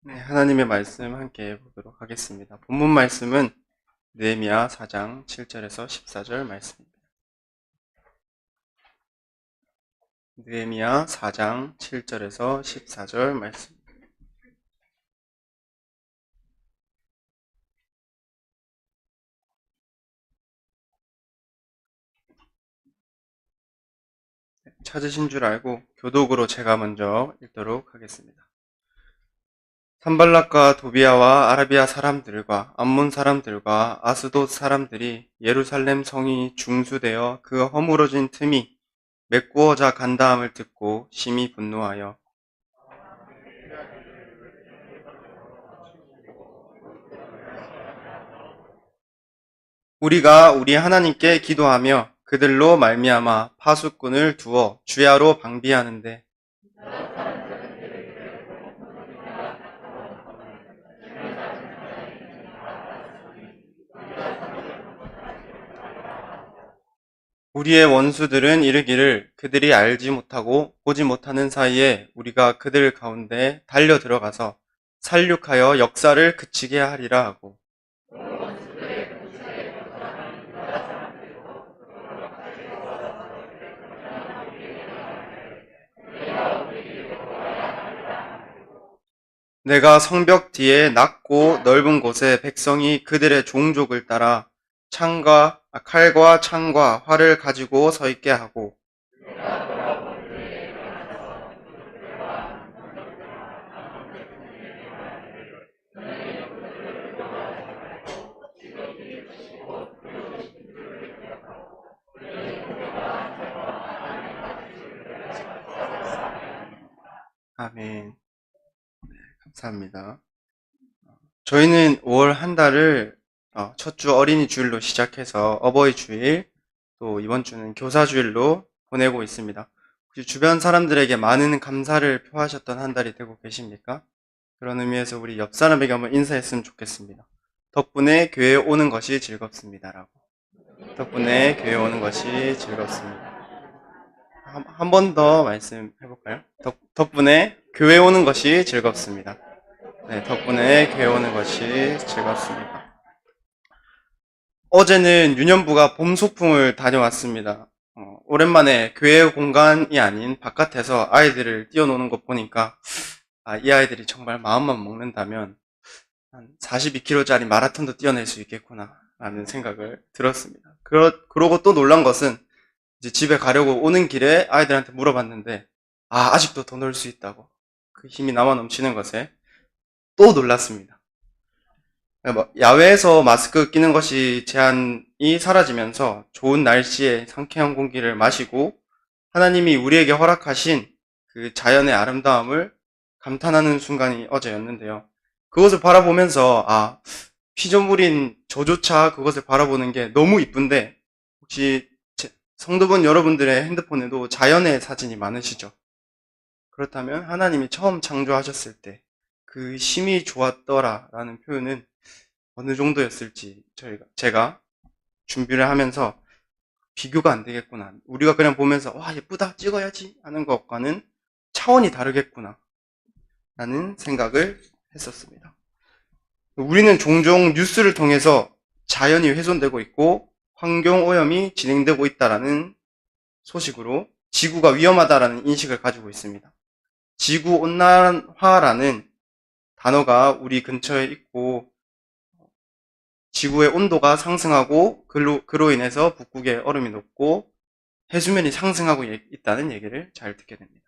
네, 하나님의 말씀 함께 보도록 하겠습니다. 본문 말씀은 느헤미야 4장 7절에서 14절 말씀입니다. 느헤미야 4장 7절에서 14절 말씀. 찾으신 줄 알고 교독으로 제가 먼저 읽도록 하겠습니다. 산발락과 도비아와 아라비아 사람들과 암몬 사람들과 아스돗 사람들이 예루살렘 성이 중수되어 그 허물어진 틈이 메꾸어져 간다함을 듣고 심히 분노하여 우리가 우리 하나님께 기도하며 그들로 말미암아 파수꾼을 두어 주야로 방비하는데 우리의 원수들은 이르기를 그들이 알지 못하고 보지 못하는 사이에 우리가 그들 가운데 달려 들어가서 살육하여 역사를 그치게 하리라 하고 내가 성벽 뒤에 낮고 넓은 곳에 백성이 그들의 종족을 따라 칼과 창과 활을 가지고 서 있게 하고 아멘. 감사합니다. 저희는 5월 한 달을 첫 주 어린이 주일로 시작해서 어버이 주일, 또 이번 주는 교사 주일로 보내고 있습니다. 혹시 주변 사람들에게 많은 감사를 표하셨던 한 달이 되고 계십니까? 그런 의미에서 우리 옆 사람에게 한번 인사했으면 좋겠습니다. 덕분에 교회에 오는 것이 즐겁습니다라고. 덕분에 교회에 오는 것이 즐겁습니다. 한 번 더 말씀해 볼까요? 덕분에 교회에 오는 것이 즐겁습니다. 네, 덕분에 교회 오는 것이 즐겁습니다. 어제는 유년부가 봄 소풍을 다녀왔습니다. 오랜만에 교회 공간이 아닌 바깥에서 아이들을 뛰어노는 거 보니까 이 아이들이 정말 마음만 먹는다면 한 42km짜리 마라톤도 뛰어낼 수 있겠구나 라는 생각을 들었습니다. 그러고 또 놀란 것은 이제 집에 가려고 오는 길에 아이들한테 물어봤는데 아직도 더 놀 수 있다고 그 힘이 남아 넘치는 것에 또 놀랐습니다. 야외에서 마스크 끼는 것이 제한이 사라지면서 좋은 날씨에 상쾌한 공기를 마시고 하나님이 우리에게 허락하신 그 자연의 아름다움을 감탄하는 순간이 어제였는데요. 그것을 바라보면서 피조물인 저조차 그것을 바라보는 게 너무 이쁜데 혹시 성도분 여러분들의 핸드폰에도 자연의 사진이 많으시죠? 그렇다면 하나님이 처음 창조하셨을 때 그 힘이 좋았더라 라는 표현은 어느 정도였을지 제가 준비를 하면서 비교가 안 되겠구나. 우리가 그냥 보면서 와 예쁘다 찍어야지 하는 것과는 차원이 다르겠구나 라는 생각을 했었습니다. 우리는 종종 뉴스를 통해서 자연이 훼손되고 있고 환경오염이 진행되고 있다라는 소식으로 지구가 위험하다라는 인식을 가지고 있습니다. 지구온난화라는 단어가 우리 근처에 있고 지구의 온도가 상승하고 그로 인해서 북극의 얼음이 녹고 해수면이 상승하고 있다는 얘기를 잘 듣게 됩니다.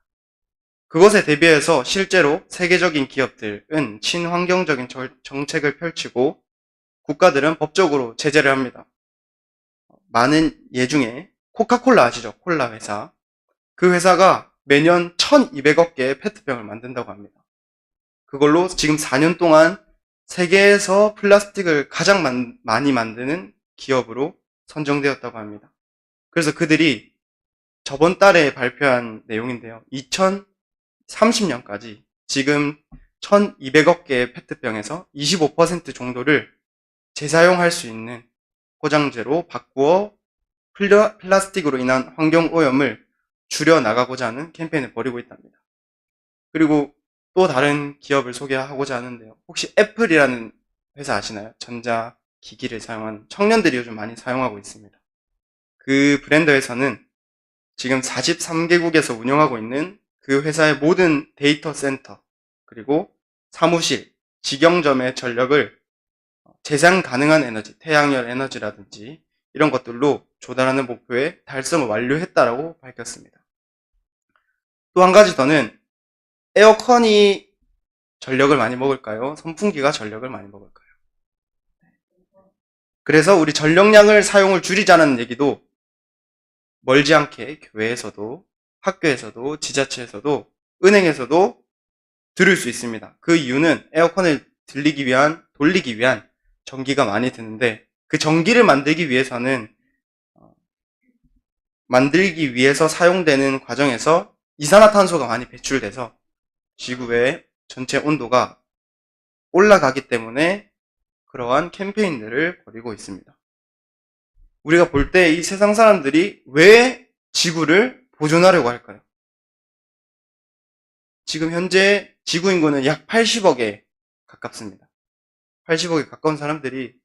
그것에 대비해서 실제로 세계적인 기업들은 친환경적인 정책을 펼치고 국가들은 법적으로 제재를 합니다. 많은 예 중에 코카콜라 아시죠? 콜라 회사. 그 회사가 매년 1200억 개의 페트병을 만든다고 합니다. 그걸로 지금 4년 동안 세계에서 플라스틱을 가장 많이 만드는 기업으로 선정되었다고 합니다. 그래서 그들이 저번 달에 발표한 내용인데요. 2030년까지 지금 1200억 개의 페트병에서 25% 정도를 재사용할 수 있는 포장재로 바꾸어 플라스틱으로 인한 환경오염을 줄여나가고자 하는 캠페인을 벌이고 있답니다. 그리고 또 다른 기업을 소개하고자 하는데요. 혹시 애플이라는 회사 아시나요? 전자기기를 사용하는 청년들이 요즘 많이 사용하고 있습니다. 그 브랜드에서는 지금 43개국에서 운영하고 있는 그 회사의 모든 데이터 센터, 그리고 사무실, 직영점의 전력을 재생 가능한 에너지, 태양열 에너지라든지 이런 것들로 조달하는 목표에 달성을 완료했다라고 밝혔습니다. 또 한 가지 더는 에어컨이 전력을 많이 먹을까요? 선풍기가 전력을 많이 먹을까요? 그래서 우리 전력량을 사용을 줄이자는 얘기도 멀지 않게 교회에서도, 학교에서도, 지자체에서도, 은행에서도 들을 수 있습니다. 그 이유는 에어컨을 돌리기 위한 전기가 많이 드는데, 그 전기를 만들기 위해서 사용되는 과정에서 이산화탄소가 많이 배출돼서 지구의 전체 온도가 올라가기 때문에 그러한 캠페인들을 벌이고 있습니다. 우리가 볼 때 이 세상 사람들이 왜 지구를 보존하려고 할까요? 지금 현재 지구 인구는 약 80억에 가깝습니다. 80억에 가까운 사람들이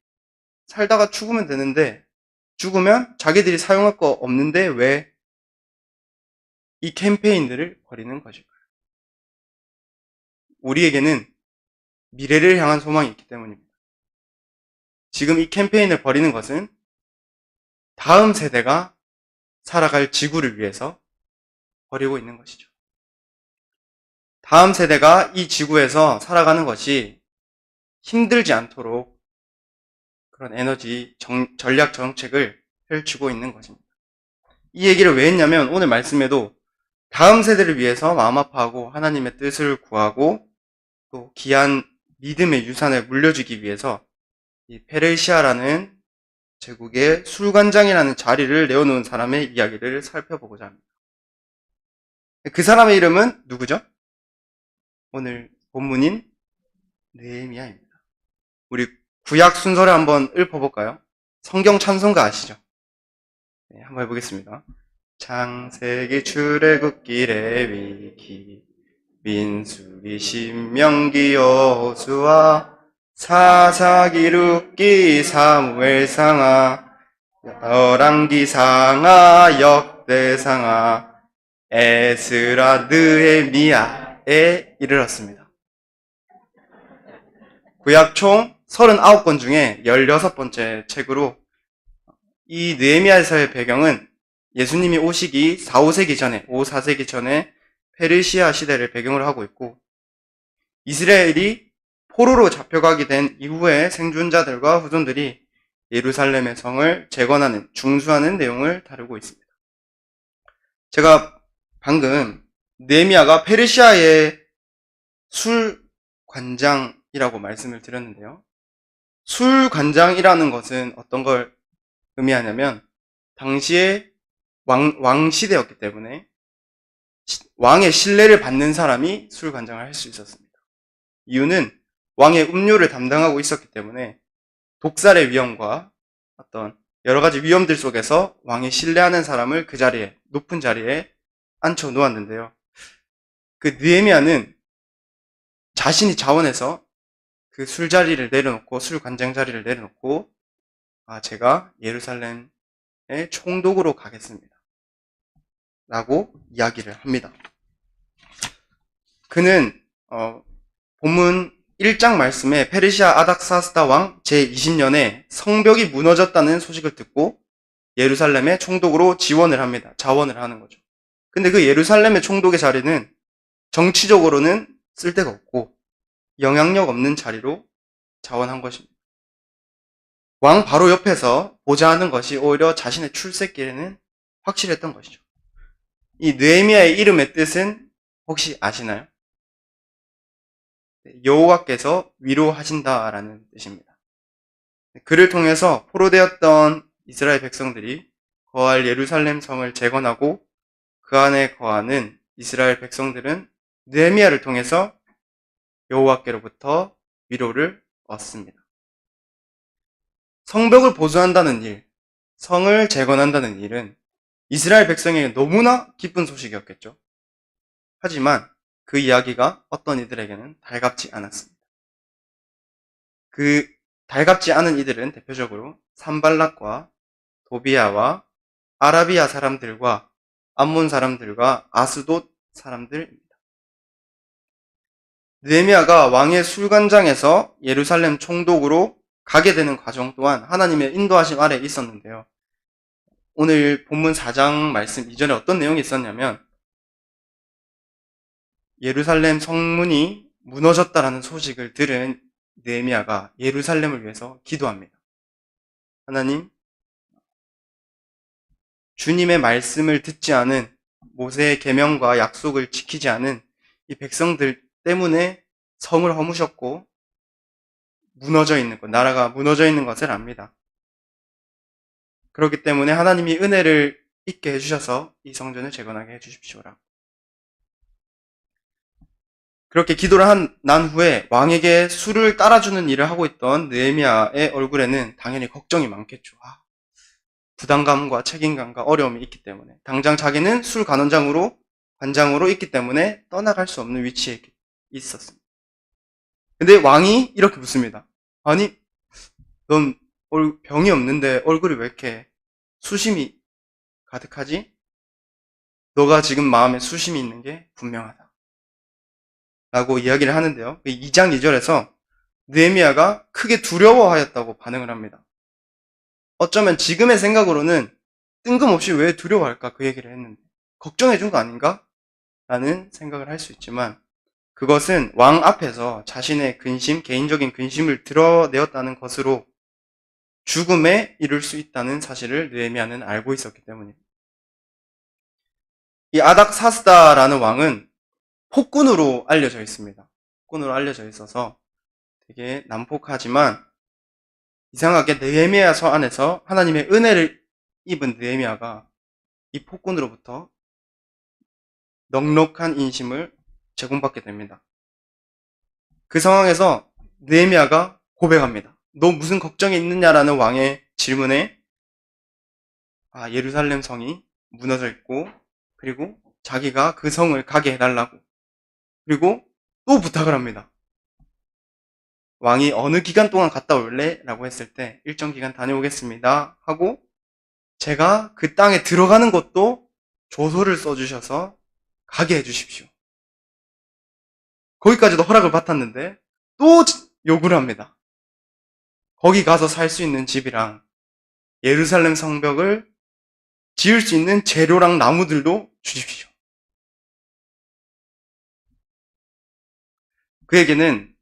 살다가 죽으면 되는데, 죽으면 자기들이 사용할 거 없는데 왜 이 캠페인들을 벌이는 것일까요? 우리에게는 미래를 향한 소망이 있기 때문입니다. 지금 이 캠페인을 벌이는 것은 다음 세대가 살아갈 지구를 위해서 벌이고 있는 것이죠. 다음 세대가 이 지구에서 살아가는 것이 힘들지 않도록 그런 에너지 전략 정책을 펼치고 있는 것입니다. 이 얘기를 왜 했냐면 오늘 말씀에도 다음 세대를 위해서 마음 아파하고 하나님의 뜻을 구하고 또 귀한 믿음의 유산을 물려주기 위해서 이 페르시아라는 제국의 술관장이라는 자리를 내어놓은 사람의 이야기를 살펴보고자 합니다. 그 사람의 이름은 누구죠? 오늘 본문인 느헤미야입니다. 우리 구약 순서를 한번 읊어볼까요? 성경 찬송가 아시죠? 네, 한번 해보겠습니다. 창세기, 출애굽기, 레위기, 민수기, 신명기, 여호수아, 사사기, 룻기, 사무엘상하, 열왕기상하, 역대상하, 에스라, 느헤미야에 이르렀습니다. 구약 총 39권 중에 16번째 책으로 이 느헤미야서의 배경은 예수님이 오시기 4, 5세기 전에, 5, 4세기 전에 페르시아 시대를 배경으로 하고 있고, 이스라엘이 포로로 잡혀가게 된 이후에 생존자들과 후손들이 예루살렘의 성을 재건하는, 중수하는 내용을 다루고 있습니다. 제가 방금 느헤미야가 페르시아의 술관장이라고 말씀을 드렸는데요. 술관장이라는 것은 어떤 걸 의미하냐면 당시에 왕 시대였기 때문에 왕의 신뢰를 받는 사람이 술관장을 할 수 있었습니다. 이유는 왕의 음료를 담당하고 있었기 때문에 독살의 위험과 어떤 여러 가지 위험들 속에서 왕이 신뢰하는 사람을 그 자리에, 높은 자리에 앉혀 놓았는데요. 그 느헤미야는 자신이 자원해서 그 술자리를 내려놓고, 술관장 자리를 내려놓고, 제가 예루살렘의 총독으로 가겠습니다. 라고 이야기를 합니다. 그는 본문 1장 말씀에 페르시아 아닥사스다 왕 제20년에 성벽이 무너졌다는 소식을 듣고 예루살렘의 총독으로 지원을 합니다. 자원을 하는 거죠. 근데 그 예루살렘의 총독의 자리는 정치적으로는 쓸데가 없고 영향력 없는 자리로 자원한 것입니다. 왕 바로 옆에서 보좌하는 것이 오히려 자신의 출세길에는 확실했던 것이죠. 이 느헤미야의 이름의 뜻은 혹시 아시나요? 여호와께서 위로하신다라는 뜻입니다. 그를 통해서 포로되었던 이스라엘 백성들이 거할 예루살렘 성을 재건하고 그 안에 거하는 이스라엘 백성들은 느헤미야를 통해서 여호와께로부터 위로를 얻습니다. 성벽을 보수한다는 일, 성을 재건한다는 일은 이스라엘 백성에게 너무나 기쁜 소식이었겠죠. 하지만 그 이야기가 어떤 이들에게는 달갑지 않았습니다. 그 달갑지 않은 이들은 대표적으로 산발락과 도비아와 아라비아 사람들과 암몬 사람들과 아스돗 사람들입니다. 느헤미야가 왕의 술관장에서 예루살렘 총독으로 가게 되는 과정 또한 하나님의 인도하심 아래 있었는데요. 오늘 본문 4장 말씀 이전에 어떤 내용이 있었냐면 예루살렘 성문이 무너졌다라는 소식을 들은 느헤미야가 예루살렘을 위해서 기도합니다. 하나님, 주님의 말씀을 듣지 않은 모세의 계명과 약속을 지키지 않은 이 백성들 때문에 성을 허무셨고 무너져 있는 것, 나라가 무너져 있는 것을 압니다. 그렇기 때문에 하나님이 은혜를 있게 해주셔서 이 성전을 재건하게 해주십시오라. 그렇게 기도를 난 후에 왕에게 술을 따라주는 일을 하고 있던 느헤미야의 얼굴에는 당연히 걱정이 많겠죠. 부담감과 책임감과 어려움이 있기 때문에 당장 자기는 술 관장으로 있기 때문에 떠나갈 수 없는 위치에 있었습니다. 근데 왕이 이렇게 묻습니다. 아니, 넌 병이 없는데 얼굴이 왜 이렇게 수심이 가득하지? 너가 지금 마음에 수심이 있는 게 분명하다. 라고 이야기를 하는데요. 2장 2절에서 느헤미야가 크게 두려워하였다고 반응을 합니다. 어쩌면 지금의 생각으로는 뜬금없이 왜 두려워할까 그 얘기를 했는데 걱정해 준 거 아닌가? 라는 생각을 할 수 있지만 그것은 왕 앞에서 자신의 개인적인 근심을 드러내었다는 것으로 죽음에 이를 수 있다는 사실을 느헤미야는 알고 있었기 때문입니다. 이 아닥사스다라는 왕은 폭군으로 알려져 있습니다. 폭군으로 알려져 있어서 되게 난폭하지만 이상하게 느헤미야서 안에서 하나님의 은혜를 입은 느헤미야가 이 폭군으로부터 넉넉한 인심을 제공받게 됩니다. 그 상황에서 느헤미야가 고백합니다. 너 무슨 걱정이 있느냐라는 왕의 질문에 예루살렘 성이 무너져 있고 그리고 자기가 그 성을 가게 해달라고 그리고 또 부탁을 합니다. 왕이 어느 기간 동안 갔다 올래? 라고 했을 때 일정 기간 다녀오겠습니다 하고 제가 그 땅에 들어가는 것도 조서를 써주셔서 가게 해주십시오. 거기까지도 허락을 받았는데 또 요구를 합니다. 거기 가서 살 수 있는 집이랑 예루살렘 성벽을 지을 수 있는 재료랑 나무들도 주십시오. 그에게는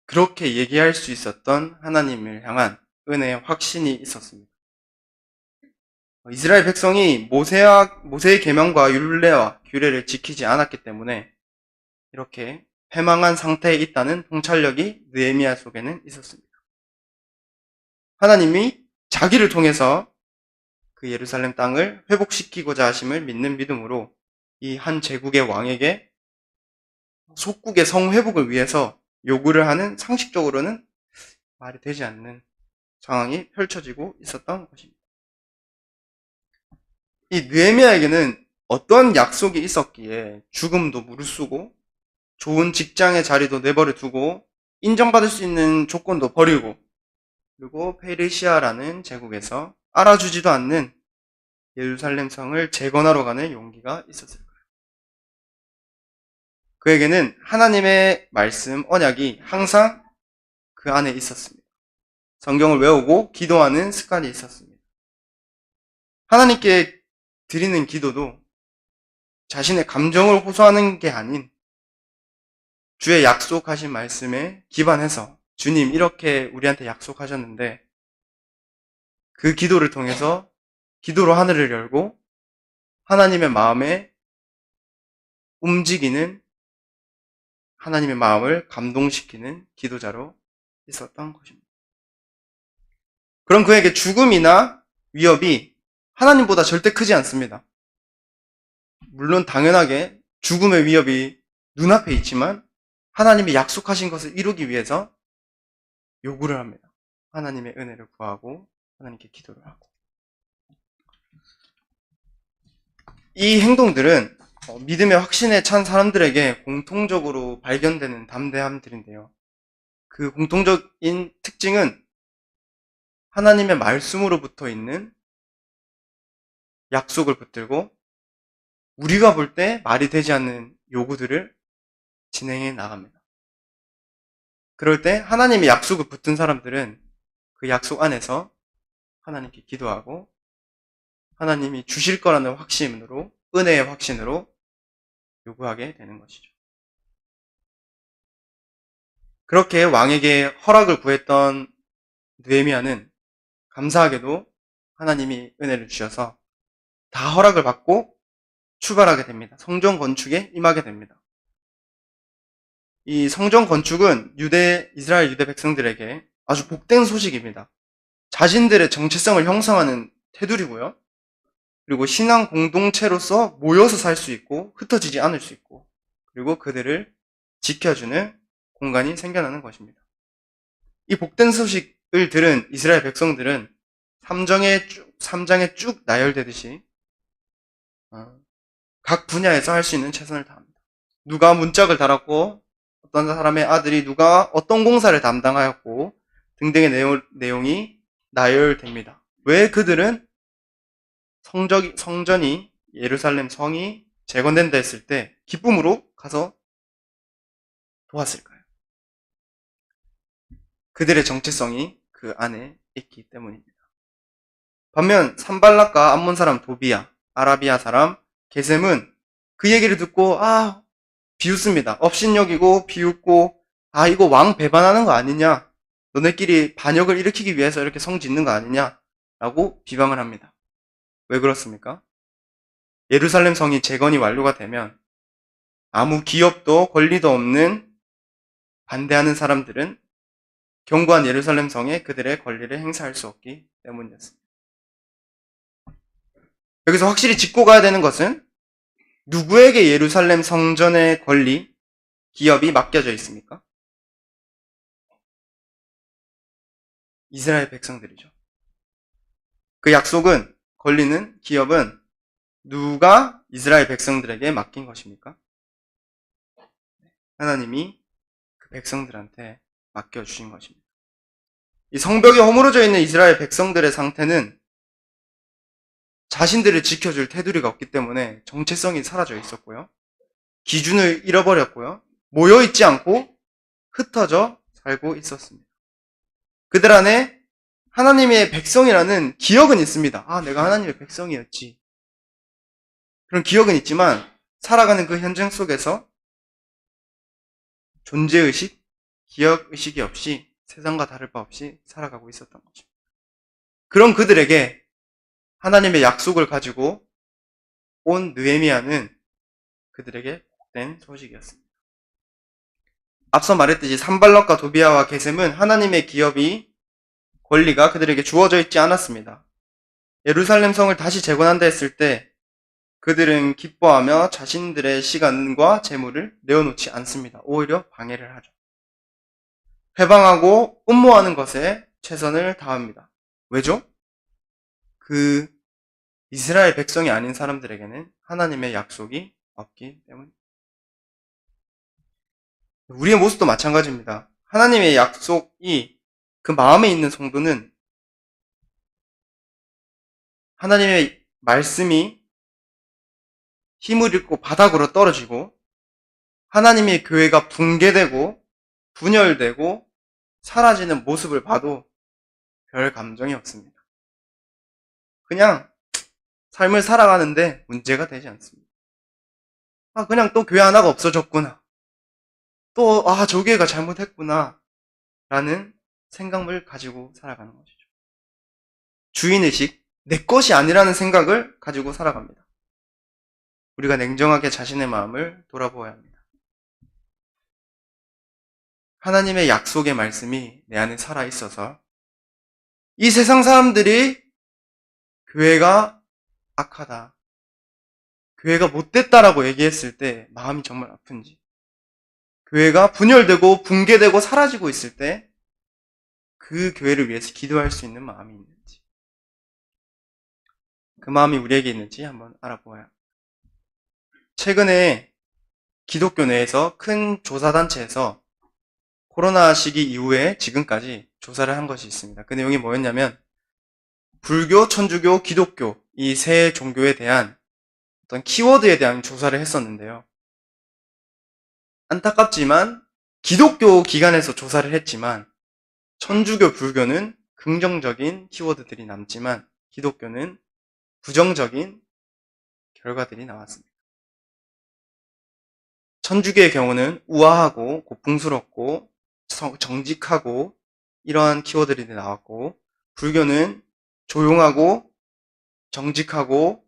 그렇게 얘기할 수 있었던 하나님을 향한 은혜의 확신이 있었습니다. 이스라엘 백성이 모세의 계명과 율례와 규례를 지키지 않았기 때문에 이렇게 패망한 상태에 있다는 통찰력이 느헤미야 속에는 있었습니다. 하나님이 자기를 통해서 그 예루살렘 땅을 회복시키고자 하심을 믿는 믿음으로 이 한 제국의 왕에게 속국의 성회복을 위해서 요구를 하는 상식적으로는 말이 되지 않는 상황이 펼쳐지고 있었던 것입니다. 이 느헤미야에게는 어떤 약속이 있었기에 죽음도 무릅쓰고 좋은 직장의 자리도 내버려 두고 인정받을 수 있는 조건도 버리고 그리고 페르시아라는 제국에서 알아주지도 않는 예루살렘 성을 재건하러 가는 용기가 있었을까요? 그에게는 하나님의 말씀, 언약이 항상 그 안에 있었습니다. 성경을 외우고 기도하는 습관이 있었습니다. 하나님께 드리는 기도도 자신의 감정을 호소하는 게 아닌 주의 약속하신 말씀에 기반해서 주님 이렇게 우리한테 약속하셨는데 그 기도를 통해서 기도로 하늘을 열고 하나님의 마음에 움직이는 하나님의 마음을 감동시키는 기도자로 있었던 것입니다. 그럼 그에게 죽음이나 위협이 하나님보다 절대 크지 않습니다. 물론 당연하게 죽음의 위협이 눈앞에 있지만 하나님이 약속하신 것을 이루기 위해서 요구를 합니다. 하나님의 은혜를 구하고 하나님께 기도를 하고 이 행동들은 믿음의 확신에 찬 사람들에게 공통적으로 발견되는 담대함들인데요. 그 공통적인 특징은 하나님의 말씀으로부터 있는 약속을 붙들고 우리가 볼 때 말이 되지 않는 요구들을 진행해 나갑니다. 그럴 때 하나님의 약속을 붙든 사람들은 그 약속 안에서 하나님께 기도하고 하나님이 주실 거라는 확신으로, 은혜의 확신으로 요구하게 되는 것이죠. 그렇게 왕에게 허락을 구했던 느헤미야는 감사하게도 하나님이 은혜를 주셔서 다 허락을 받고 출발하게 됩니다. 성전 건축에 임하게 됩니다. 이 성전 건축은 이스라엘 유대 백성들에게 아주 복된 소식입니다. 자신들의 정체성을 형성하는 테두리고요. 그리고 신앙 공동체로서 모여서 살 수 있고 흩어지지 않을 수 있고 그리고 그들을 지켜주는 공간이 생겨나는 것입니다. 이 복된 소식을 들은 이스라엘 백성들은 삼장에 쭉 나열되듯이 각 분야에서 할 수 있는 최선을 다합니다. 누가 문짝을 달았고 어떤 사람의 아들이 누가 어떤 공사를 담당하였고 등등의 내용이 나열됩니다. 왜 그들은 성전이 예루살렘 성이 재건된다 했을 때 기쁨으로 가서 도왔을까요? 그들의 정체성이 그 안에 있기 때문입니다. 반면 산발락과 암몬 사람 도비야, 아라비아 사람 게셈은 그 얘기를 듣고 비웃습니다. 업신여기고 비웃고 이거 왕 배반하는 거 아니냐? 너네끼리 반역을 일으키기 위해서 이렇게 성 짓는 거 아니냐? 라고 비방을 합니다. 왜 그렇습니까? 예루살렘 성이 재건이 완료가 되면 아무 기업도 권리도 없는 반대하는 사람들은 견고한 예루살렘 성에 그들의 권리를 행사할 수 없기 때문이었습니다. 여기서 확실히 짚고 가야 되는 것은 누구에게 예루살렘 성전의 권리, 기업이 맡겨져 있습니까? 이스라엘 백성들이죠. 그 약속은, 권리는, 기업은 누가 이스라엘 백성들에게 맡긴 것입니까? 하나님이 그 백성들한테 맡겨주신 것입니다. 이 성벽에 허물어져 있는 이스라엘 백성들의 상태는 자신들을 지켜줄 테두리가 없기 때문에 정체성이 사라져 있었고요. 기준을 잃어버렸고요. 모여있지 않고 흩어져 살고 있었습니다. 그들 안에 하나님의 백성이라는 기억은 있습니다. 내가 하나님의 백성이었지. 그런 기억은 있지만 살아가는 그 현장 속에서 존재의식, 기억의식이 없이 세상과 다를 바 없이 살아가고 있었던 거죠. 그런 그들에게 하나님의 약속을 가지고 온 느헤미야는 그들에게 복된 소식이었습니다. 앞서 말했듯이 산발락과 도비야와 게셈은 하나님의 기업이 권리가 그들에게 주어져 있지 않았습니다. 예루살렘 성을 다시 재건한다 했을 때 그들은 기뻐하며 자신들의 시간과 재물을 내어놓지 않습니다. 오히려 방해를 하죠. 회방하고 음모하는 것에 최선을 다합니다. 왜죠? 그 이스라엘 백성이 아닌 사람들에게는 하나님의 약속이 없기 때문입니다. 우리의 모습도 마찬가지입니다. 하나님의 약속이 그 마음에 있는 성도는 하나님의 말씀이 힘을 잃고 바닥으로 떨어지고 하나님의 교회가 붕괴되고 분열되고 사라지는 모습을 봐도 별 감정이 없습니다. 그냥 삶을 살아가는데 문제가 되지 않습니다. 그냥 또 교회 하나가 없어졌구나. 또 저 교회가 잘못했구나 라는 생각을 가지고 살아가는 것이죠. 주인의식, 내 것이 아니라는 생각을 가지고 살아갑니다. 우리가 냉정하게 자신의 마음을 돌아보아야 합니다. 하나님의 약속의 말씀이 내 안에 살아있어서 이 세상 사람들이 교회가 악하다, 교회가 못됐다라고 얘기했을 때 마음이 정말 아픈지, 교회가 분열되고 붕괴되고 사라지고 있을 때 그 교회를 위해서 기도할 수 있는 마음이 있는지, 그 마음이 우리에게 있는지 한번 알아보아야 합니다. 최근에 기독교 내에서 큰 조사단체에서 코로나 시기 이후에 지금까지 조사를 한 것이 있습니다. 그 내용이 뭐였냐면 불교, 천주교, 기독교 이 세 종교에 대한 어떤 키워드에 대한 조사를 했었는데요. 안타깝지만 기독교 기관에서 조사를 했지만 천주교, 불교는 긍정적인 키워드들이 남지만 기독교는 부정적인 결과들이 나왔습니다. 천주교의 경우는 우아하고 고풍스럽고 정직하고 이러한 키워드들이 나왔고, 불교는 조용하고 정직하고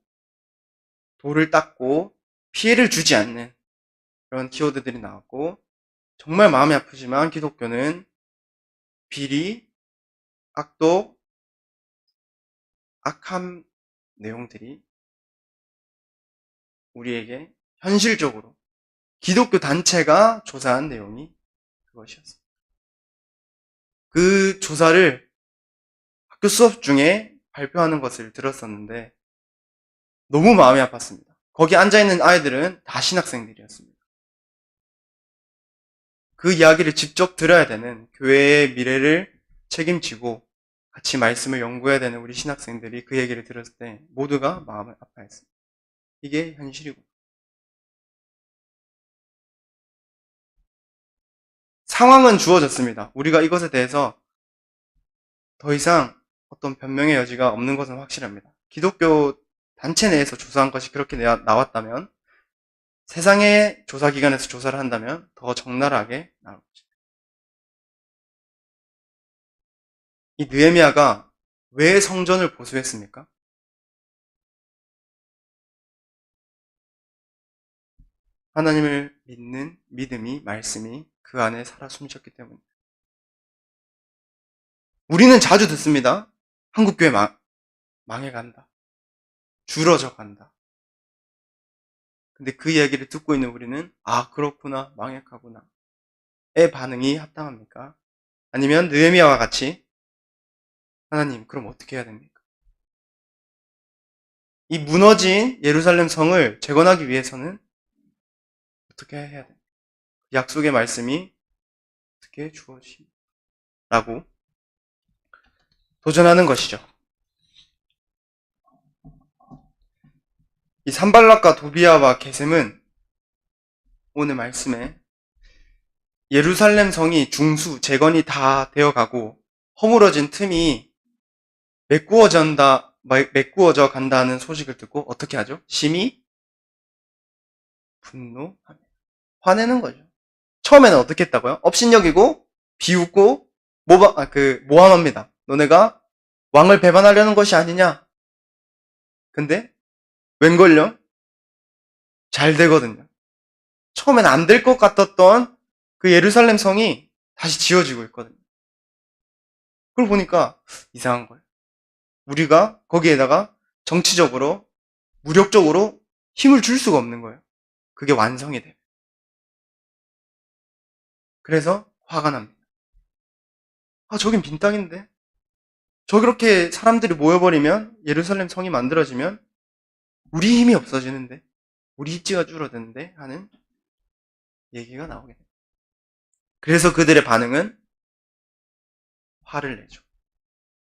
도를 닦고 피해를 주지 않는 그런 키워드들이 나왔고, 정말 마음이 아프지만 기독교는 비리, 악독, 악한 내용들이 우리에게 현실적으로 기독교 단체가 조사한 내용이 그것이었습니다. 그 조사를 학교 수업 중에 발표하는 것을 들었었는데 너무 마음이 아팠습니다. 거기 앉아있는 아이들은 다 신학생들이었습니다. 그 이야기를 직접 들어야 되는 교회의 미래를 책임지고 같이 말씀을 연구해야 되는 우리 신학생들이 그 얘기를 들었을 때 모두가 마음을 아파했습니다. 이게 현실이고, 상황은 주어졌습니다. 우리가 이것에 대해서 더 이상 어떤 변명의 여지가 없는 것은 확실합니다. 기독교 단체 내에서 조사한 것이 그렇게 나왔다면, 세상의 조사기관에서 조사를 한다면 더 적나라하게 나올 것입니다. 이 느헤미야가 왜 성전을 보수했습니까? 하나님을 믿는 믿음이, 말씀이 그 안에 살아 숨쉬었기 때문입니다. 우리는 자주 듣습니다. 한국교회 망해간다. 줄어져 간다. 근데 그 이야기를 듣고 있는 우리는 아, 그렇구나, 망해가구나 의 반응이 합당합니까? 아니면 느헤미야와 같이 하나님, 그럼 어떻게 해야 됩니까? 이 무너진 예루살렘 성을 재건하기 위해서는 어떻게 해야 됩니까? 약속의 말씀이 어떻게 주어집니까? 라고 도전하는 것이죠. 이 산발락과 도비아와 게셈은 오늘 말씀에 예루살렘 성이 중수, 재건이 다 되어가고 허물어진 틈이 메꾸어져 간다는 소식을 듣고 어떻게 하죠? 심히 분노합니다. 화내는 거죠. 처음에는 어떻게 했다고요? 업신여기고 비웃고 모함합니다. 너네가 왕을 배반하려는 것이 아니냐? 근데 웬걸요? 잘 되거든요. 처음엔 안 될 것 같았던 그 예루살렘 성이 다시 지어지고 있거든요. 그걸 보니까 이상한 거예요. 우리가 거기에다가 정치적으로, 무력적으로 힘을 줄 수가 없는 거예요. 그게 완성이 돼요. 그래서 화가 납니다. 아, 저긴 빈 땅인데? 저렇게 사람들이 모여버리면, 예루살렘 성이 만들어지면 우리 힘이 없어지는데, 우리 입지가 줄어드는데 하는 얘기가 나오게 됩니다. 그래서 그들의 반응은 화를 내죠.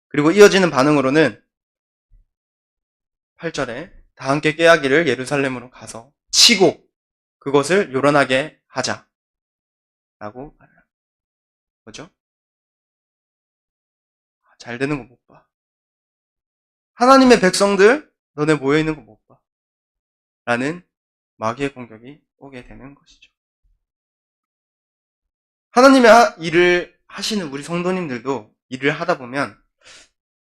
그리고 이어지는 반응으로는 8절에 다 함께 깨하기를 예루살렘으로 가서 치고 그것을 요란하게 하자 라고 말을 합니다. 뭐죠? 잘 되는 거 못 봐. 하나님의 백성들 너네 모여있는 거 못 봐. 라는 마귀의 공격이 오게 되는 것이죠. 하나님의 일을 하시는 우리 성도님들도 일을 하다 보면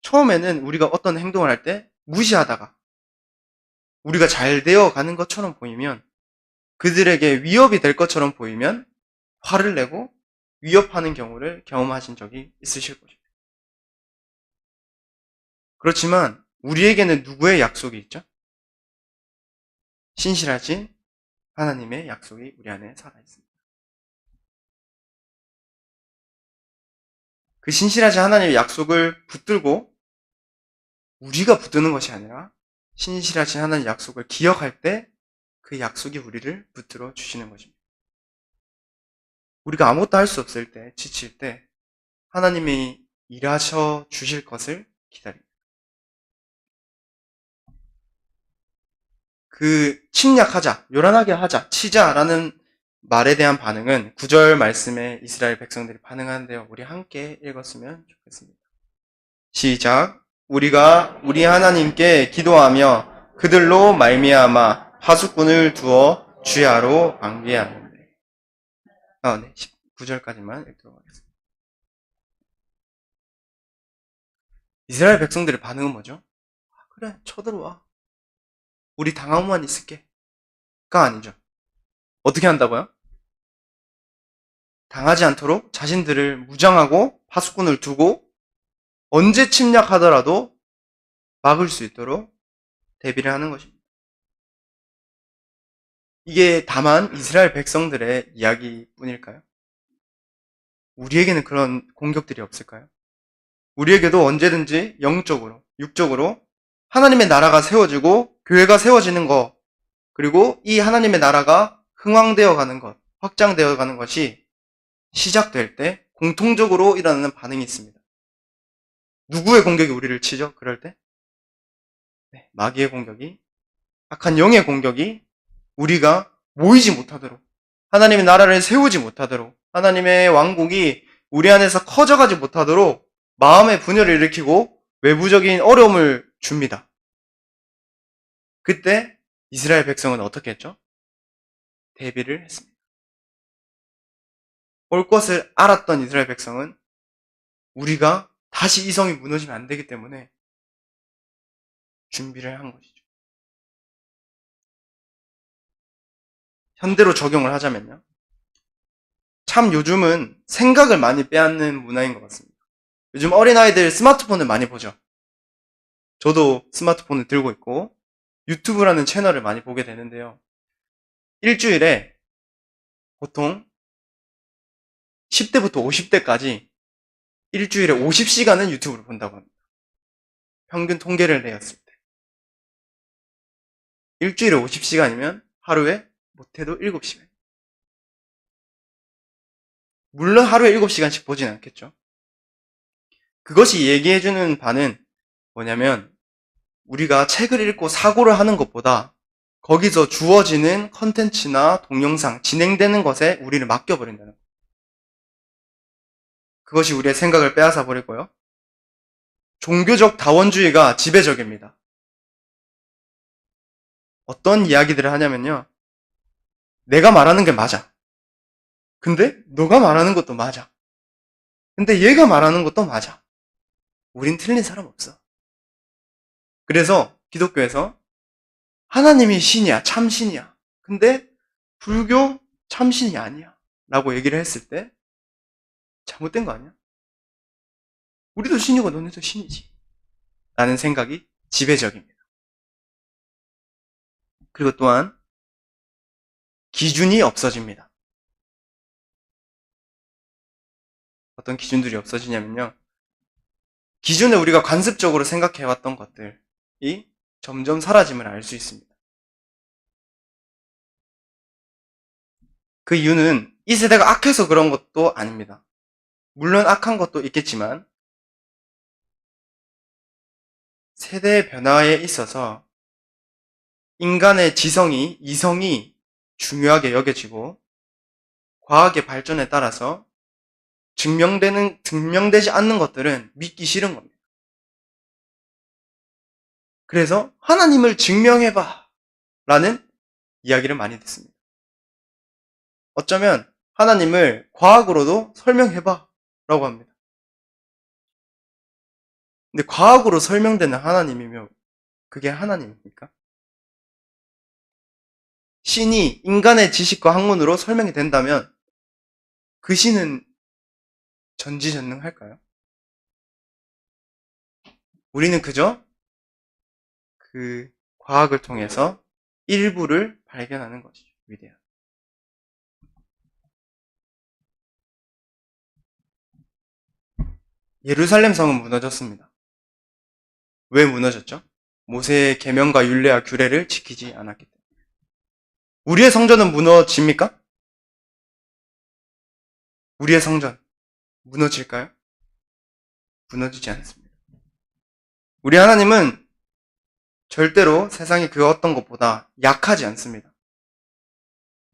처음에는 우리가 어떤 행동을 할 때 무시하다가 우리가 잘 되어 가는 것처럼 보이면, 그들에게 위협이 될 것처럼 보이면 화를 내고 위협하는 경우를 경험하신 적이 있으실 것입니다. 그렇지만 우리에게는 누구의 약속이 있죠? 신실하신 하나님의 약속이 우리 안에 살아있습니다. 그 신실하신 하나님의 약속을 붙들고 우리가 붙드는 것이 아니라 신실하신 하나님의 약속을 기억할 때 그 약속이 우리를 붙들어 주시는 것입니다. 우리가 아무것도 할 수 없을 때, 지칠 때 하나님이 일하셔 주실 것을 기다립니다. 그 침략하자, 요란하게 하자, 치자라는 말에 대한 반응은 9절 말씀에 이스라엘 백성들이 반응하는데요. 우리 함께 읽었으면 좋겠습니다. 시작. 우리가 우리 하나님께 기도하며 그들로 말미암아 파수꾼을 두어 주야로 방비하는데. 네. 9절까지만 읽도록 하겠습니다. 이스라엘 백성들의 반응은 뭐죠? 그래, 쳐들어와. 우리 당하고만 있을게. 가 아니죠. 어떻게 한다고요? 당하지 않도록 자신들을 무장하고 파수꾼을 두고 언제 침략하더라도 막을 수 있도록 대비를 하는 것입니다. 이게 다만 이스라엘 백성들의 이야기뿐일까요? 우리에게는 그런 공격들이 없을까요? 우리에게도 언제든지 영적으로, 육적으로 하나님의 나라가 세워지고 교회가 세워지는 것, 그리고 이 하나님의 나라가 흥왕되어 가는 것, 확장되어 가는 것이 시작될 때 공통적으로 일어나는 반응이 있습니다. 누구의 공격이 우리를 치죠? 그럴 때? 네, 마귀의 공격이, 악한 영의 공격이 우리가 모이지 못하도록, 하나님의 나라를 세우지 못하도록, 하나님의 왕국이 우리 안에서 커져가지 못하도록 마음의 분열을 일으키고 외부적인 어려움을 줍니다. 그때 이스라엘 백성은 어떻게 했죠? 대비를 했습니다. 올 것을 알았던 이스라엘 백성은 우리가 다시 이 성이 무너지면 안 되기 때문에 준비를 한 것이죠. 현대로 적용을 하자면요. 참 요즘은 생각을 많이 빼앗는 문화인 것 같습니다. 요즘 어린아이들 스마트폰을 많이 보죠. 저도 스마트폰을 들고 있고 유튜브라는 채널을 많이 보게 되는데요. 일주일에 보통 10대부터 50대까지 일주일에 50시간은 유튜브를 본다고 합니다. 평균 통계를 내었을 때. 일주일에 50시간이면 하루에 못해도 7시간. 물론 하루에 7시간씩 보진 않겠죠. 그것이 얘기해주는 바는 뭐냐면 우리가 책을 읽고 사고를 하는 것보다 거기서 주어지는 컨텐츠나 동영상, 진행되는 것에 우리를 맡겨버린다는 거예요. 그것이 우리의 생각을 빼앗아 버리고요. 종교적 다원주의가 지배적입니다. 어떤 이야기들을 하냐면요. 내가 말하는 게 맞아. 근데 너가 말하는 것도 맞아. 근데 얘가 말하는 것도 맞아. 우린 틀린 사람 없어. 그래서 기독교에서 하나님이 신이야, 참신이야. 근데 불교 참신이 아니야. 라고 얘기를 했을 때 잘못된 거 아니야? 우리도 신이고 너네도 신이지. 라는 생각이 지배적입니다. 그리고 또한 기준이 없어집니다. 어떤 기준들이 없어지냐면요. 기존에 우리가 관습적으로 생각해왔던 것들이 점점 사라짐을 알 수 있습니다. 그 이유는 이 세대가 악해서 그런 것도 아닙니다. 물론 악한 것도 있겠지만 세대의 변화에 있어서 인간의 지성이, 이성이 중요하게 여겨지고 과학의 발전에 따라서 증명되지 않는 것들은 믿기 싫은 겁니다. 그래서 하나님을 증명해봐 라는 이야기를 많이 듣습니다. 어쩌면 하나님을 과학으로도 설명해봐 라고 합니다. 근데 과학으로 설명되는 하나님이면 그게 하나님입니까? 신이 인간의 지식과 학문으로 설명이 된다면 그 신은 전지전능할까요? 우리는 그저 그 과학을 통해서 일부를 발견하는 것이죠. 위대한. 예루살렘 성은 무너졌습니다. 왜 무너졌죠? 모세의 계명과 율례와 규례를 지키지 않았기 때문에. 우리의 성전은 무너집니까? 우리의 성전 무너질까요? 무너지지 않습니다. 우리 하나님은 절대로 세상의 그 어떤 것보다 약하지 않습니다.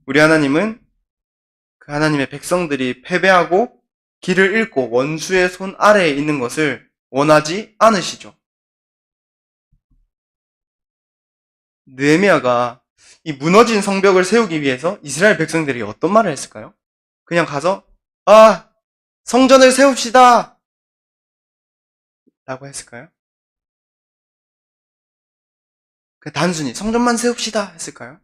우리 하나님은 그 하나님의 백성들이 패배하고 길을 잃고 원수의 손 아래에 있는 것을 원하지 않으시죠. 느헤미야가 이 무너진 성벽을 세우기 위해서 이스라엘 백성들이 어떤 말을 했을까요? 그냥 가서 성전을 세웁시다 라고 했을까요? 단순히 성전만 세웁시다 했을까요?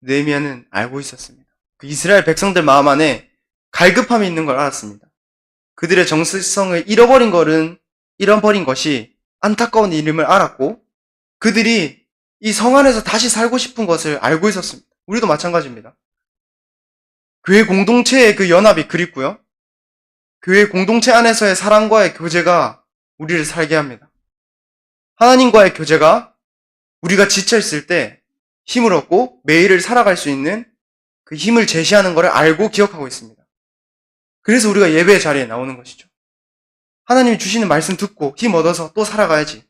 느헤미야는 알고 있었습니다. 그 이스라엘 백성들 마음 안에 갈급함이 있는 걸 알았습니다. 그들의 정체성을 잃어버린 것이 안타까운 일임을 알았고 그들이 이 성 안에서 다시 살고 싶은 것을 알고 있었습니다. 우리도 마찬가지입니다. 교회 공동체의 그 연합이 그립고요. 교회 공동체 안에서의 사랑과의 교제가 우리를 살게 합니다. 하나님과의 교제가 우리가 지쳐있을 때 힘을 얻고 매일을 살아갈 수 있는 그 힘을 제시하는 것을 알고 기억하고 있습니다. 그래서 우리가 예배의 자리에 나오는 것이죠. 하나님이 주시는 말씀 듣고 힘 얻어서 또 살아가야지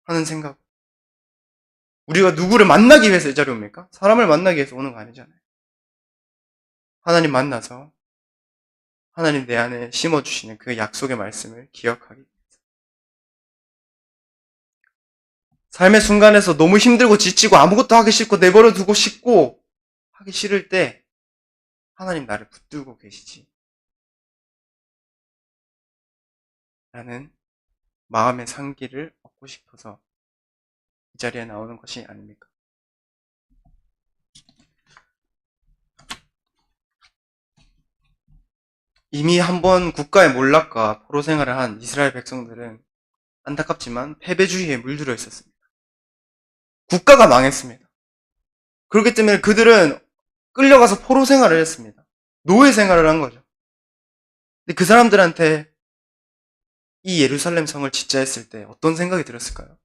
하는 생각. 우리가 누구를 만나기 위해서 이 자리에 옵니까? 사람을 만나기 위해서 오는 거 아니잖아요. 하나님 만나서 하나님 내 안에 심어주시는 그 약속의 말씀을 기억하기 위해서. 삶의 순간에서 너무 힘들고 지치고 아무것도 하기 싫고 내버려 두고 싶고 하기 싫을 때 하나님 나를 붙들고 계시지. 라는 마음의 상기를 얻고 싶어서 이 자리에 나오는 것이 아닙니까? 이미 한번 국가의 몰락과 포로 생활을 한 이스라엘 백성들은 안타깝지만 패배주의에 물들어 있었습니다. 국가가 망했습니다. 그렇기 때문에 그들은 끌려가서 포로 생활을 했습니다. 노예 생활을 한 거죠. 근데 그 사람들한테 이 예루살렘 성을 짓자 했을 때 어떤 생각이 들었을까요?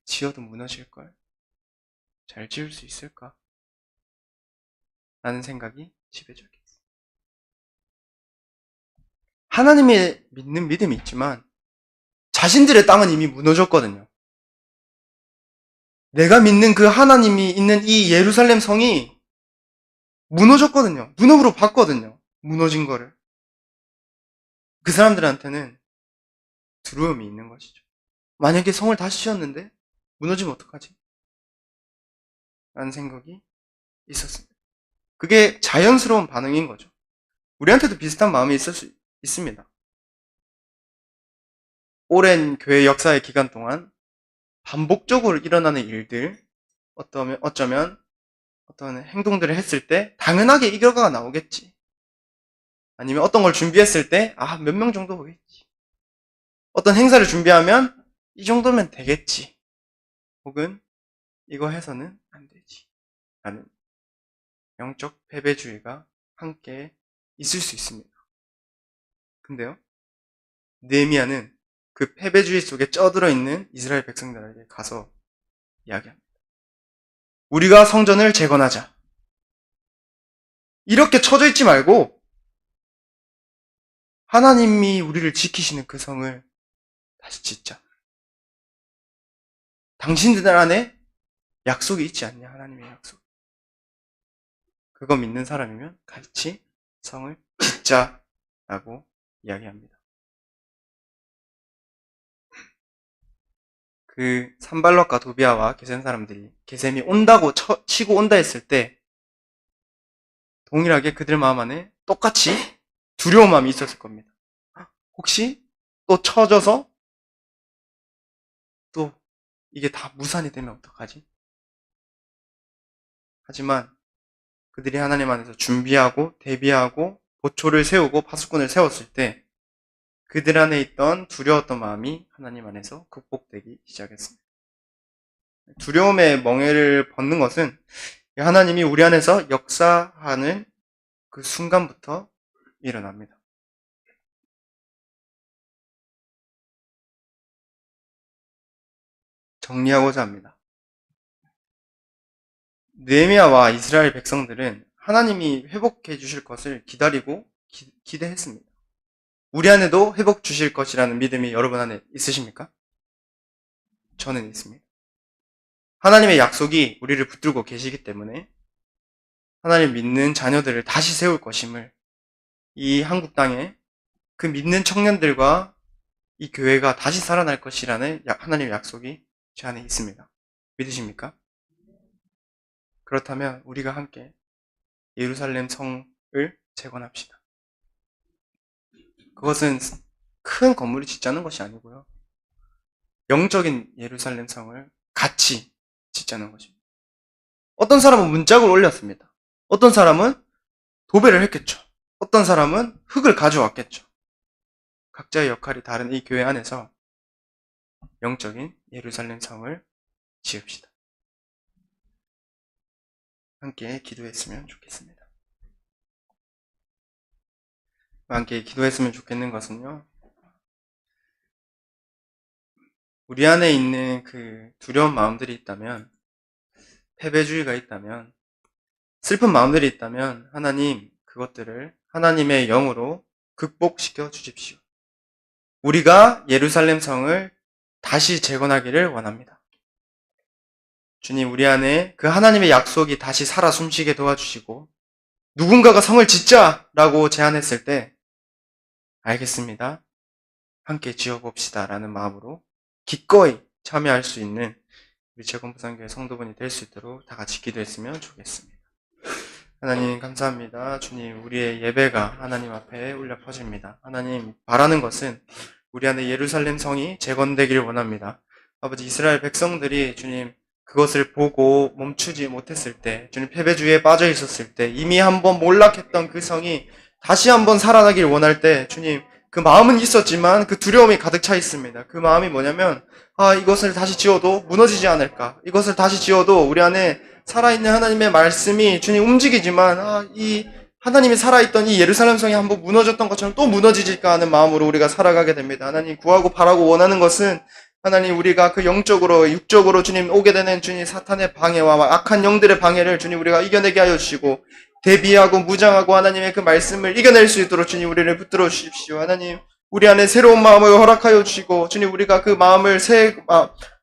지어도 무너질걸? 잘 지을 수 있을까? 라는 생각이 지배적이었어요. 하나님의 믿는 믿음이 있지만 자신들의 땅은 이미 무너졌거든요. 내가 믿는 그 하나님이 있는 이 예루살렘 성이 무너졌거든요. 눈으로 봤거든요. 무너진 거를. 그 사람들한테는 두려움이 있는 것이죠. 만약에 성을 다시 지었는데 무너지면 어떡하지? 라는 생각이 있었습니다. 그게 자연스러운 반응인 거죠. 우리한테도 비슷한 마음이 있을 수 있습니다. 오랜 교회 역사의 기간 동안 반복적으로 일어나는 일들, 어쩌면 어떤 행동들을 했을 때 당연하게 이 결과가 나오겠지. 아니면 어떤 걸 준비했을 때 몇 명 정도 오겠지. 어떤 행사를 준비하면 이 정도면 되겠지. 혹은 이거 해서는 안 되지. 라는 영적 패배주의가 함께 있을 수 있습니다. 근데요, 느헤미야는 그 패배주의 속에 쩌들어 있는 이스라엘 백성들에게 가서 이야기합니다. 우리가 성전을 재건하자. 이렇게 처져 있지 말고 하나님이 우리를 지키시는 그 성을 다시 짓자. 당신들 안에 약속이 있지 않냐, 하나님의 약속. 그거 믿는 사람이면 같이 성을 짓자라고 이야기합니다. 그 산발락과 도비아와 게셈 사람들이 게셈이 온다고 치고 온다 했을 때 동일하게 그들 마음 안에 똑같이 두려운 마음이 있었을 겁니다. 혹시 또 쳐져서 또 이게 다 무산이 되면 어떡하지? 하지만 그들이 하나님 안에서 준비하고 대비하고 보초를 세우고 파수꾼을 세웠을 때 그들 안에 있던 두려웠던 마음이 하나님 안에서 극복되기 시작했습니다. 두려움의 멍에를 벗는 것은 하나님이 우리 안에서 역사하는 그 순간부터 일어납니다. 정리하고자 합니다. 느헤미야와 이스라엘 백성들은 하나님이 회복해 주실 것을 기다리고 기대했습니다. 우리 안에도 회복 주실 것이라는 믿음이 여러분 안에 있으십니까? 저는 있습니다. 하나님의 약속이 우리를 붙들고 계시기 때문에 하나님 믿는 자녀들을 다시 세울 것임을 이 한국 땅에 그 믿는 청년들과 이 교회가 다시 살아날 것이라는 하나님의 약속이 제 안에 있습니다. 믿으십니까? 그렇다면 우리가 함께 예루살렘 성을 재건합시다. 그것은 큰 건물을 짓자는 것이 아니고요. 영적인 예루살렘 성을 같이 짓자는 것입니다. 어떤 사람은 문짝을 올렸습니다. 어떤 사람은 도배를 했겠죠. 어떤 사람은 흙을 가져왔겠죠. 각자의 역할이 다른 이 교회 안에서 영적인 예루살렘 성을 지읍시다. 함께 기도했으면 좋겠습니다. 함께 기도했으면 좋겠는 것은요, 우리 안에 있는 그 두려운 마음들이 있다면, 패배주의가 있다면, 슬픈 마음들이 있다면 하나님 그것들을 하나님의 영으로 극복시켜 주십시오. 우리가 예루살렘 성을 다시 재건하기를 원합니다. 주님, 우리 안에 그 하나님의 약속이 다시 살아 숨쉬게 도와주시고 누군가가 성을 짓자라고 제안했을 때 알겠습니다. 함께 지어봅시다 라는 마음으로 기꺼이 참여할 수 있는 우리 재건부산교회 성도분이 될 수 있도록 다 같이 기도했으면 좋겠습니다. 하나님 감사합니다. 주님, 우리의 예배가 하나님 앞에 울려 퍼집니다. 하나님, 바라는 것은 우리 안에 예루살렘 성이 재건되기를 원합니다. 아버지, 이스라엘 백성들이 주님 그것을 보고 멈추지 못했을 때, 주님 패배주의에 빠져 있었을 때, 이미 한번 몰락했던 그 성이 다시 한번 살아나길 원할 때, 주님 그 마음은 있었지만 그 두려움이 가득 차 있습니다. 그 마음이 뭐냐면, 이것을 다시 지어도 무너지지 않을까? 이것을 다시 지어도 우리 안에 살아있는 하나님의 말씀이 주님 움직이지만 이 하나님이 살아있던 이 예루살렘 성이 한번 무너졌던 것처럼 또 무너지질까 하는 마음으로 우리가 살아가게 됩니다. 하나님 구하고 바라고 원하는 것은 하나님 우리가 그 영적으로 육적으로 주님 오게 되는 주님 사탄의 방해와 악한 영들의 방해를 주님 우리가 이겨내게 하여 주시고 대비하고 무장하고 하나님의 그 말씀을 이겨낼 수 있도록 주님 우리를 붙들어 주십시오. 하나님 우리 안에 새로운 마음을 허락하여 주시고 주님 우리가 그 마음을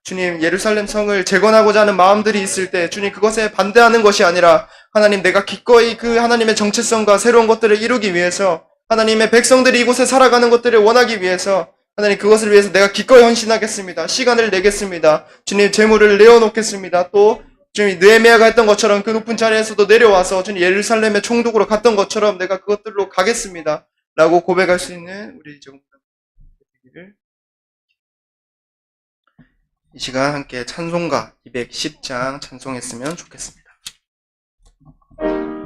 주님 예루살렘 성을 재건하고자 하는 마음들이 있을 때 주님 그것에 반대하는 것이 아니라 하나님 내가 기꺼이 그 하나님의 정체성과 새로운 것들을 이루기 위해서 하나님의 백성들이 이곳에 살아가는 것들을 원하기 위해서 하나님 그것을 위해서 내가 기꺼이 헌신하겠습니다. 시간을 내겠습니다. 주님 재물을 내어놓겠습니다. 또 주님 느헤미야가 했던 것처럼 그 높은 자리에서도 내려와서 주님 예루살렘의 총독으로 갔던 것처럼 내가 그것들로 가겠습니다. 라고 고백할 수 있는 우리 정말 되기를 이 시간 함께 찬송가 210장 찬송했으면 좋겠습니다.